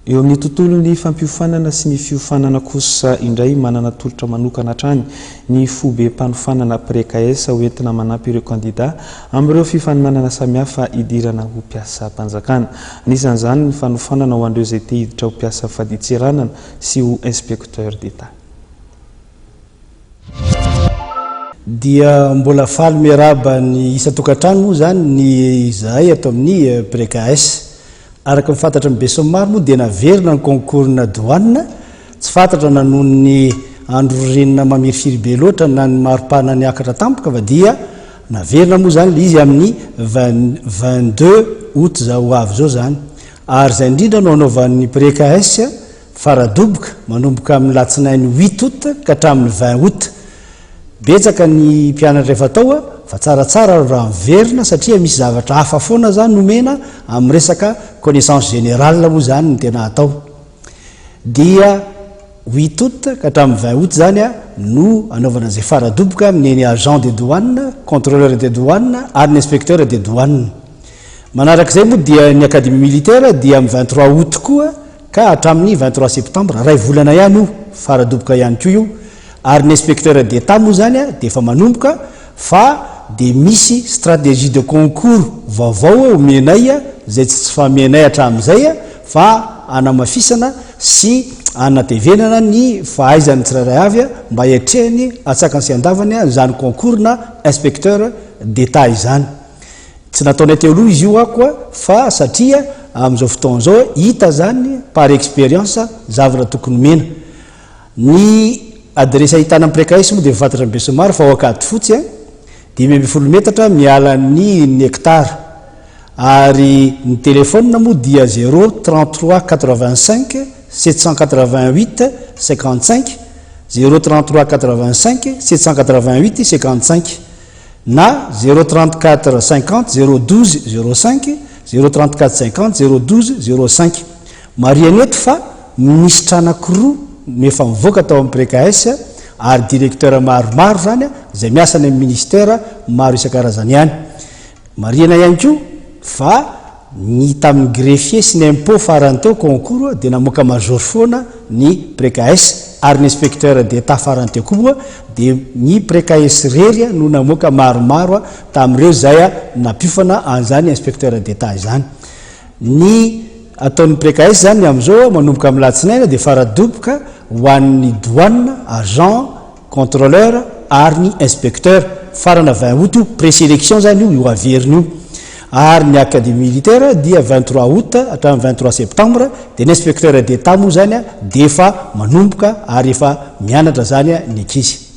eo amin'ny tontolon'ny fampiofanana sy ny fiofanana kosa indray manana tolotra manokana hatrany ny fobe mpanofanana prekaesa hoentina manampy ireo kandida amin'ireo fifaninanana samihafa idirana ho mpiasa mpanjakana. Anisan'izany ny fanofanana ho an'ireo izay te hiditra ho mpiasa faditseranana sy ho inspecteur d'État. Dia mbola faly miaraba ny isa-tokantrano moa zany ny zahay ato amin'ny prekaes. Araka mifantatra amin'ny Besomary moa dia naverina ny concours-na douane, tsy fantatra na noho ny andro renina mamirifiry be loatra na ny maripana ny akatra tampoka fa dia naverina moa zany izy amin'ny 22 août zao avy zao zany. Ary zay indrindra no anaovan'ny prekaes faradoboka manomboka amin'ny latsinainy 8 août ka hatramin'ny 20 août. Betsaka ny mpianatra efa tao fa tsaratsara raha miverina satria misy zavatra hafa foana zany nomena amin'ny resaka connaissance générale moa zany ny tena atao. Dia 8 août ka hatramin'ny 20 août zany no anaovana zay faradoboka amin'ny agent des douanes, contrôleur des douanes ary ny inspecteur des douanes. Manarak'izay moa dia ny académie militaire dia amin'ny 23 août koa ka hatramin'ny 23 septembre ray volana ihany io faradoboka ihany koa io. Ary ny inspecteur d'État moa zany dia efa manomboka fa dia misy stratégie de concours vaovao omenay zay tsy famenay hatramin'izay fa anamafisana sy anatevenana ny fahaizany tsirairay avy mba hiatrehany atsaka sy andavany zany concours na inspecteur d'État izany. Tsy nataonay teo aloha izy io akoa fa satria amin'izao fotoana zao hita zany par expérience zavatra tokony mena. Ny adresse ahitana amin'ny prekaes moa dia mifantatra amin'ny Besomary fa ao Ankady fotsy 500 metatra miala ny hectare ary ny téléphone moa dia 033 85 788 55 033 85 788 55 na 034 50 012 05 034 50 012 05. Mariany eto fa ministra anankiroa nefa mivoaka tao amin'ny prekaes ary directeur maromaro zany zay miasa ny ministère maro isan-karazany ihany. Mariana ihany koa fa ny tamin'ny greffier sy ny impôt farany teo concours dia namoaka major foana ny prekaes ary ny inspecteur d'État farany teo koa dia ny prekaes rery no namoaka maromaro tamin'ireo zay napiofana an'izany inspecteur d'État izany. Ny ataon'ny prekaes zany amin'izao manomboka amin'ny latsinaina dia faradoboka ho an'ny douane, agent, contrôleur ary ny inspecteur farana 20 août io présélection zany io averina io. Ary ny académie militaire dia 23 août hatramin'ny 23 septembre dia ny inspecteur d'État moa zany dia efa manomboka ary efa mianatra zany ny ankizy.